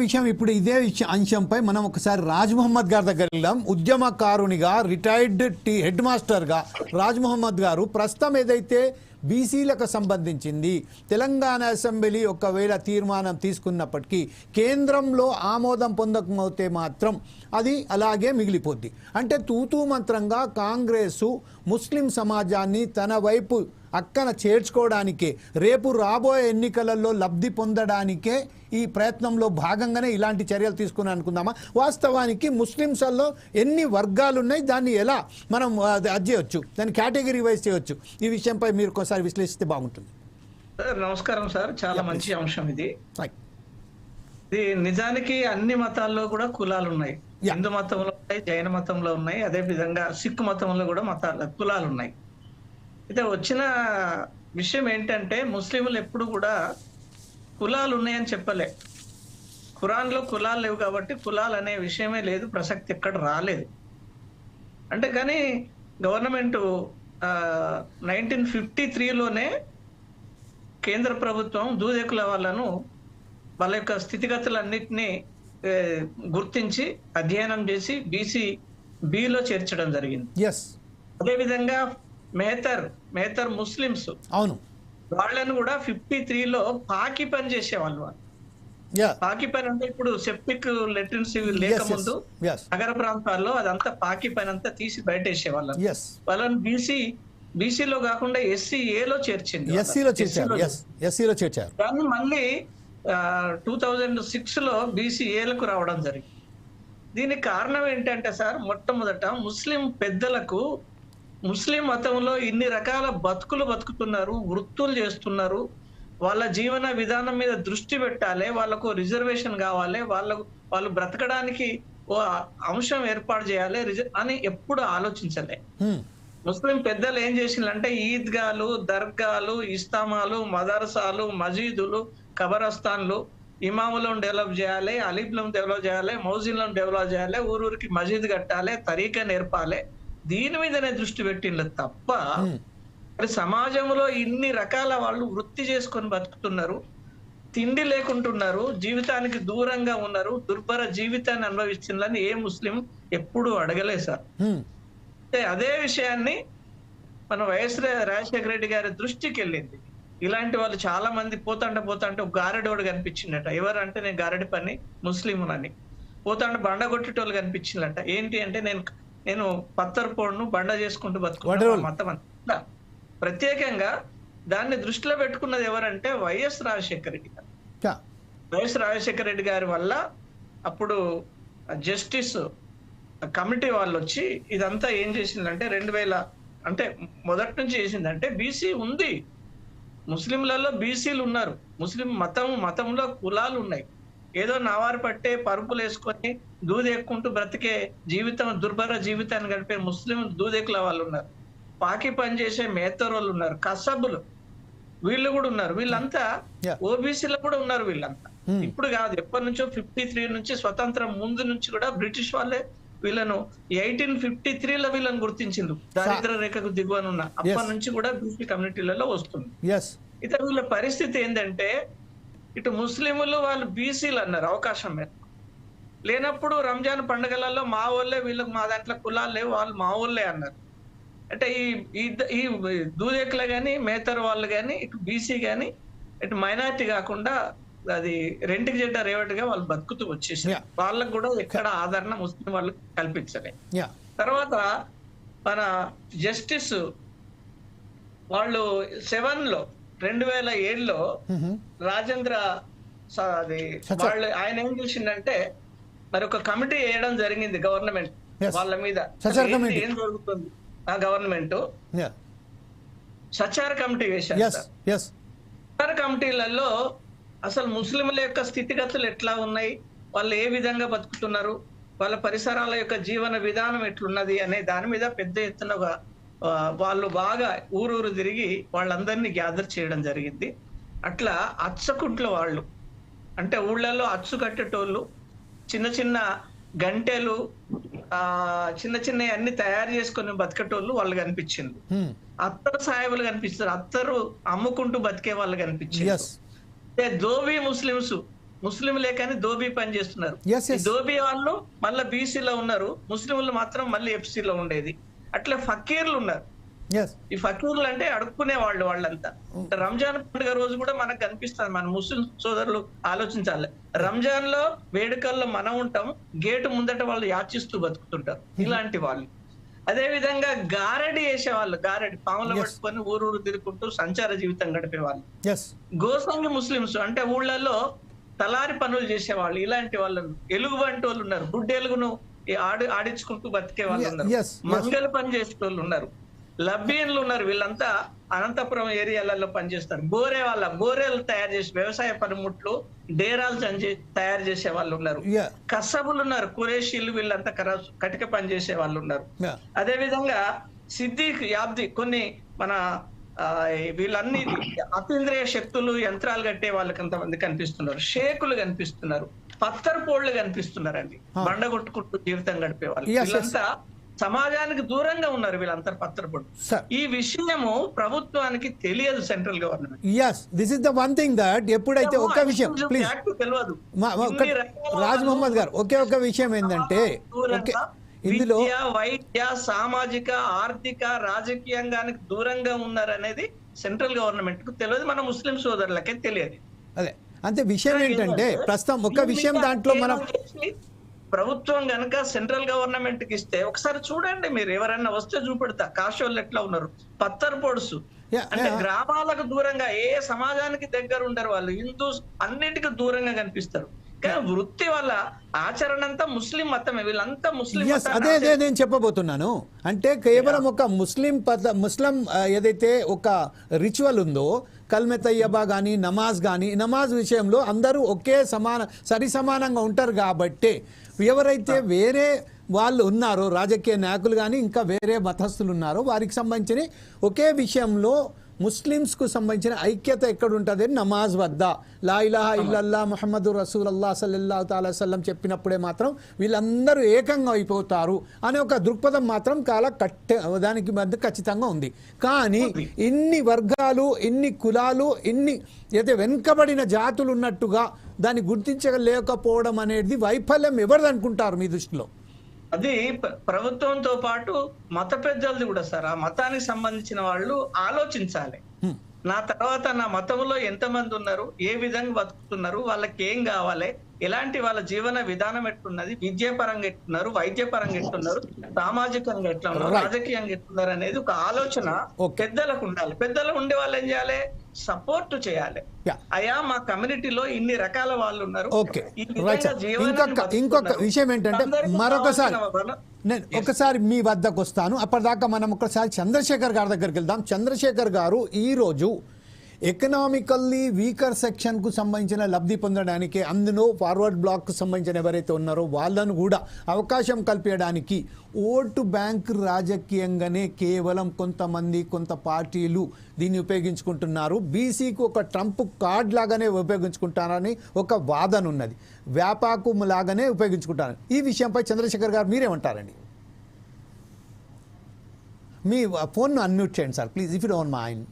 విషయం ఇప్పుడు ఇదే అంశంపై మనం ఒకసారి రాజ్ మహమ్మద్ గారి దగ్గర వెళ్దాం. ఉద్యమకారునిగా రిటైర్డ్ హెడ్ మాస్టర్గా రాజ్ మహమ్మద్ గారు ప్రస్తుతం ఏదైతే బీసీలకు సంబంధించింది తెలంగాణ అసెంబ్లీ ఒకవేళ తీర్మానం తీసుకున్నప్పటికీ కేంద్రంలో ఆమోదం పొందకపోతే మాత్రం అది అలాగే మిగిలిపోద్ది. అంటే తూతూ మంత్రంగా కాంగ్రెసు ముస్లిం సమాజాన్ని తన వైపు అక్కన చేర్చుకోవడానికే, రేపు రాబోయే ఎన్నికలలో లబ్ధి పొందడానికే ఈ ప్రయత్నంలో భాగంగానే ఇలాంటి చర్యలు తీసుకుని అనుకుందామా? వాస్తవానికి ముస్లిమ్స్లో ఎన్ని వర్గాలు ఉన్నాయి, దాన్ని ఎలా మనం అది చేయవచ్చు, దాన్ని కేటగిరీ వైజ్ చేయవచ్చు. ఈ విషయంపై మీరు ఒకసారి విశ్లేషిస్తే బాగుంటుంది. సార్ నమస్కారం సార్, చాలా మంచి అంశం ఇది. ఇది నిజానికి అన్ని మతాల్లో కూడా కులాలు ఉన్నాయి. హిందూ మతంలో ఉన్నాయి, జైన మతంలో ఉన్నాయి, అదే విధంగా సిక్ మతంలో కూడా కులాలు ఉన్నాయి. అయితే వచ్చిన విషయం ఏంటంటే ముస్లింలు ఎప్పుడు కూడా కులాలు ఉన్నాయని చెప్పలే. ఖురాన్లో కులాలు లేవు కాబట్టి కులాలు అనే విషయమే లేదు, ప్రసక్తి ఎక్కడ రాలేదు. అంటే కానీ గవర్నమెంట్ 1953లోనే కేంద్ర ప్రభుత్వం దూదేకుల వాళ్ళ యొక్క స్థితిగతులన్నిటినీ గుర్తించి అధ్యయనం చేసి బీసీ బిలో చేర్చడం జరిగింది. అదేవిధంగా మేతర్ ముస్లిమ్స్ అవును, వాళ్ళను కూడా 53లో పాకి పని చేసేవాళ్ళు. పాకి పని అంటే ఇప్పుడు సెప్టిక్ లెట్రిన్స్ లేక ముందు నగర ప్రాంతాల్లో అదంతా పాకి పని అంతా తీసి బయట వేసేవాళ్ళు. వాళ్ళని బీసీలో కాకుండా ఎస్సీఏలో చేర్చింది. దాన్ని మళ్ళీ 2006లో బీసీఏలకు రావడం జరిగింది. దీనికి కారణం ఏంటంటే సార్, మొట్టమొదట ముస్లిం పెద్దలకు ముస్లిం మతంలో ఇన్ని రకాల బతుకులు బతుకుతున్నారు, వృత్తులు చేస్తున్నారు, వాళ్ళ జీవన విధానం మీద దృష్టి పెట్టాలి, వాళ్ళకు రిజర్వేషన్ కావాలి, వాళ్ళు బ్రతకడానికి ఓ అంశం ఏర్పాటు చేయాలి అని ఎప్పుడు ఆలోచించలే. ముస్లిం పెద్దలు ఏం చేసిందంటే ఈద్గాలు, దర్గాలు, ఇస్తామాలు, మదర్సాలు, మజీదులు, కబరస్థాన్లు, ఇమాములను డెవలప్ చేయాలి, అలీబ్లను డెవలప్ చేయాలి, మౌజిన్లను డెవలప్ చేయాలి, ఊరూరికి మజీద్ కట్టాలి, తరీకా నేర్పాలి, దీని మీదనే దృష్టి పెట్టిండ్రు తప్ప మరి సమాజంలో ఇన్ని రకాల వాళ్ళు వృత్తి చేసుకొని బతుకుతున్నారు, తిండి లేకుంటున్నారు, జీవితానికి దూరంగా ఉన్నారు, దుర్భర జీవితాన్ని అనుభవిస్తుందని ఏ ముస్లిం ఎప్పుడు అడగలేదు సార్. అదే విషయాన్ని మన వైఎస్ రాజశేఖర రెడ్డి గారి దృష్టికి వెళ్ళింది. ఇలాంటి వాళ్ళు చాలా మంది పోతాంటే ఒక గారెడోడు కనిపించిందట. ఎవరంటే నేను గారెడి పని ముస్లింలని. పోతాంటే బండ కొట్టేటోళ్ళు కనిపించిందట. ఏంటి అంటే నేను పత్తర్ పోడును బండ చేసుకుంటూ బతుకున్నాను మతం అంతా. ప్రత్యేకంగా దాన్ని దృష్టిలో పెట్టుకున్నది ఎవరంటే వైఎస్ రాజశేఖర రెడ్డి గారు. వైఎస్ రాజశేఖర రెడ్డి గారి వల్ల అప్పుడు జస్టిస్ కమిటీ వాళ్ళు వచ్చి ఇదంతా ఏం చేసిందంటే 2000 అంటే మొదటి నుంచి చేసిందంటే బీసీ ఉంది, ముస్లింలలో బీసీలు ఉన్నారు, ముస్లిం మతంలో కులాలు ఉన్నాయి. ఏదో నవారు పట్టే పరుపులు వేసుకొని దూదెక్కుంటూ బ్రతికే జీవితం, దుర్భర జీవితాన్ని గడిపే ముస్లిం దూదెక్కుల వాళ్ళు ఉన్నారు, పాకి పని చేసే మేతర్ వాళ్ళు ఉన్నారు, కసబులు వీళ్ళు కూడా ఉన్నారు. వీళ్ళంతా ఓబీసీలో కూడా ఉన్నారు. వీళ్ళంతా ఇప్పుడు కాదు, ఎప్పటి నుంచో 53 నుంచి స్వతంత్రం ముందు నుంచి కూడా బ్రిటిష్ వాళ్ళే వీళ్ళను 1853లో వీళ్ళని గుర్తించిండ్రు. దారిద్ర రేఖకు దిగువనున్న అప్పటి నుంచి కూడా బీసీ కమ్యూనిటీలలో వస్తుంది. ఇతర వీళ్ళ పరిస్థితి ఏంటంటే ఇటు ముస్లింలు వాళ్ళు బీసీలు అన్నారు అవకాశం మీద లేనప్పుడు రంజాన్ పండుగలలో మా వాళ్ళే, వీళ్ళకి మా దాంట్లో కులాలు లేవు, వాళ్ళు మా వాళ్ళే అన్నారు. అంటే ఈ దూదేకులు కానీ మేతర్ వాళ్ళు కానీ ఇటు బీసీ కానీ ఇటు మైనారిటీ కాకుండా అది రెంటికి చెడ్డ రేవటిగా వాళ్ళు బతుకుతూ వచ్చేసి వాళ్ళకు కూడా ఎక్కడ ఆదరణ ముస్లిం వాళ్ళకి కల్పించలే. తర్వాత మన జస్టిస్ వాళ్ళు 7లో 2007లో రాజేంద్ర అది వాళ్ళు ఆయన ఏం చేసిందంటే మరి ఒక కమిటీ వేయడం జరిగింది గవర్నమెంట్ వాళ్ళ మీద. ఏం జరుగుతుంది ఆ గవర్నమెంట్ సచార కమిటీ వేశారు. సచార కమిటీలలో అసలు ముస్లింల యొక్క స్థితిగతులు ఎట్లా ఉన్నాయి, వాళ్ళు ఏ విధంగా బతుకుతున్నారు, వాళ్ళ పరిసరాల యొక్క జీవన విధానం ఎట్లున్నది అనే దాని మీద పెద్ద ఎత్తున వాళ్ళు బాగా ఊరూరు తిరిగి వాళ్ళందరినీ గ్యాదర్ చేయడం జరిగింది. అట్లా అచ్చకుంట్ల వాళ్ళు అంటే ఊళ్ళల్లో అచ్చు కట్టేటోళ్ళు, చిన్న చిన్న గంటెలు, చిన్న అన్ని తయారు చేసుకుని బతికేటోళ్ళు వాళ్ళు కనిపించింది. అత్తరు సాయబులు కనిపిస్తారు, అత్తరు అమ్ముకుంటూ బతికే వాళ్ళు కనిపించారు. ధోబీ ముస్లిమ్స్ ముస్లింలే కానీ దోబీ పని చేస్తున్నారు. Yes, yes. ఈ దోబీ వాళ్ళు మళ్ళీ బీసీలో ఉన్నారు, ముస్లింలు మాత్రం మళ్ళీ ఎఫ్సీలో ఉండేది. అట్లా ఫకీర్లు ఉన్నారు. ఎస్ ఈ ఫకీర్లు అంటే అడుక్కునే వాళ్ళంతా. రంజాన్ పండుగ రోజు కూడా మనకు కనిపిస్తుంది. మన ముస్లిం సోదరులు ఆలోచించాలి. రంజాన్ లో వేడుకల్లో మనం ఉంటాం, గేటు ముందట వాళ్ళు యాచిస్తూ బతుకుతుంటారు ఇలాంటి వాళ్ళు. అదే విధంగా గారడి వేసేవాళ్ళు, గారడి పాములు పట్టుకొని ఊరూరు తిరుగుకుంటూ సంచార జీవితం గడిపేవాళ్ళు. ఎస్ గోసంగి ముస్లిమ్స్ అంటే ఊళ్ళల్లో తలారి పనులు చేసేవాళ్ళు. ఇలాంటి వాళ్ళు ఎలుగుబంటి వాళ్ళు ఉన్నారు, గుడ్డెలుగును ఆడించుకుంటూ బతికే వాళ్ళు ఉన్నారు, Yes, yes. మంగళ పని చేసే వాళ్ళు ఉన్నారు, లబ్బీన్లు ఉన్నారు. వీళ్ళంతా అనంతపురం ఏరియాలలో పనిచేస్తారు. బోరేలు తయారు చేసి వ్యవసాయ పనిముట్లు డేరాలు తయారు చేసే వాళ్ళు ఉన్నారు. Yeah. కసబులు ఉన్నారు, కురేషీలు, వీళ్ళంతా కటిక పని చేసే వాళ్ళు ఉన్నారు. Yeah. అదే విధంగా సిద్దిక్ యాబ్ది కొన్ని మన వీళ్ళన్ని అతీంద్రియ శక్తులు యంత్రాలు కట్టే వాళ్ళకి కొంతమంది కనిపిస్తున్నారు, షేకులు కనిపిస్తున్నారు, పత్తర్ పోళ్లు కనిపిస్తున్నారండి, బండ కొట్టుకుంటూ జీవితం గడిపే వాళ్ళు. Yes, yes. వీళ్ళంతా సమాజానికి దూరంగా ఉన్నారు, వీళ్ళంతా పత్తర్ Sir. ఈ విషయము ప్రభుత్వానికి తెలియదు, central government. Yes this is the one thing that ఎప్పుడైతే ఒక్క విషయం ప్లీజ్ తెలియదు. రాజ్ మహమ్మద్ గారు ఒకే విషయం ఏంటంటే ఇందులో విద్య, వైద్య, సామాజిక, ఆర్థిక, రాజకీయంగానికి దూరంగా ఉన్నారనేది సెంట్రల్ గవర్నమెంట్ కు తెలియదు, మన ముస్లిం సోదరులకే తెలియదు. అదే అంతే విషయం ఏంటంటే ప్రస్తుతం ఒక విషయం దాంట్లో మనం ప్రభుత్వం గనక సెంట్రల్ గవర్నమెంట్ కి ఇస్తే ఒకసారి చూడండి, మీరు ఎవరైనా వస్తే చూపెడతా కాశోళ్ళు ఎట్లా ఉన్నారు, పత్తర్ పొడుసు. అంటే గ్రామాలకు దూరంగా ఏ సమాజానికి దగ్గర ఉండరు వాళ్ళు, హిందూస్ అన్నిటికీ దూరంగా కనిపిస్తారు. కానీ వృత్తి వల్ల ఆచరణ అంతా ముస్లిం మతమే, వీళ్ళంతా ముస్లిం. అదే నేను చెప్పబోతున్నాను. అంటే కేవలం ఒక ముస్లిం ఏదైతే ఒక రిచువల్ ఉందో కల్మె తయ్యబా కానీ నమాజ్ కానీ, నమాజ్ విషయంలో అందరూ ఒకే సరి సమానంగా ఉంటారు. కాబట్టి ఎవరైతే వేరే వాళ్ళు ఉన్నారో రాజకీయ నాయకులు కానీ ఇంకా వేరే మతస్థులు ఉన్నారో వారికి సంబంధించిన ఒకే విషయంలో ముస్లిమ్స్కు సంబంధించిన ఐక్యత ఎక్కడ ఉంటుంది, నమాజ్ వద్ద లా ఇలాహా ఇల్లల్లా ముహమ్మదు రసూలల్లా సల్లల్లాహు తఆలా వసల్లం చెప్పినప్పుడే మాత్రం వీళ్ళందరూ ఏకంగా అయిపోతారు అనే ఒక దృక్పథం మాత్రం దానికి మధ్య ఖచ్చితంగా ఉంది. కానీ ఇన్ని వర్గాలు, ఇన్ని కులాలు, ఇన్ని అయితే వెనుకబడిన జాతులు ఉన్నట్టుగా దాన్ని గుర్తించలేకపోవడం అనేది వైఫల్యం ఎవరిది అనుకుంటారు మీ దృష్టిలో? అది ప్రభుత్వంతో పాటు మత పెద్దలది కూడా సార్. ఆ మతానికి సంబంధించిన వాళ్ళు ఆలోచించాలి. నా తర్వాత నా మతంలో ఎంతమంది ఉన్నారు, ఏ విధంగా బతుకుతున్నారు, వాళ్ళకి ఏం కావాలి, ఎలాంటి వాళ్ళ జీవన విధానం ఎట్లున్నది, విద్యాపరంగా ఎట్లున్నారు, వైద్యపరంగా ఎట్లున్నారు, సామాజికంగా ఎట్లా ఉన్నారు, రాజకీయంగా ఎట్లున్నారు అనేది ఒక ఆలోచన పెద్దలకు ఉండాలి. పెద్దలు ఉండే వాళ్ళు ఏం చేయాలి, సపోర్ట్ చేయాలి. అయ్యా మా కమ్యూనిటీలో ఇన్ని రకాల వాళ్ళు ఉన్నారు. ఇంకొక విషయం ఏంటంటే నేను ఒకసారి మీ వద్దకు వస్తాను. అప్పటిదాకా మనం ఒకసారి చంద్రశేఖర్ గారి దగ్గరికి వెళ్దాం. చంద్రశేఖర్ గారు ఈరోజు ఎకనామికల్లీ వీకర్ సెక్షన్కు సంబంధించిన లబ్ధి పొందడానికి, అందులో ఫార్వర్డ్ బ్లాక్కు సంబంధించిన ఎవరైతే ఉన్నారో వాళ్ళను కూడా అవకాశం కల్పించడానికి ఓటు బ్యాంక్ రాజకీయంగానే కేవలం కొంతమంది కొంత పార్టీలు దీన్ని ఉపయోగించుకుంటున్నారు, బీసీకి ఒక ట్రంప్ కార్డ్ లాగానే ఉపయోగించుకుంటారని ఒక వాదన ఉన్నది, వ్యాపాకు లాగానే ఉపయోగించుకుంటారు. ఈ విషయంపై చంద్రశేఖర్ గారు మీరేమంటారండి? మీ ఫోన్ను అన్మ్యూట్ చేయండి sir please, if you don't mind.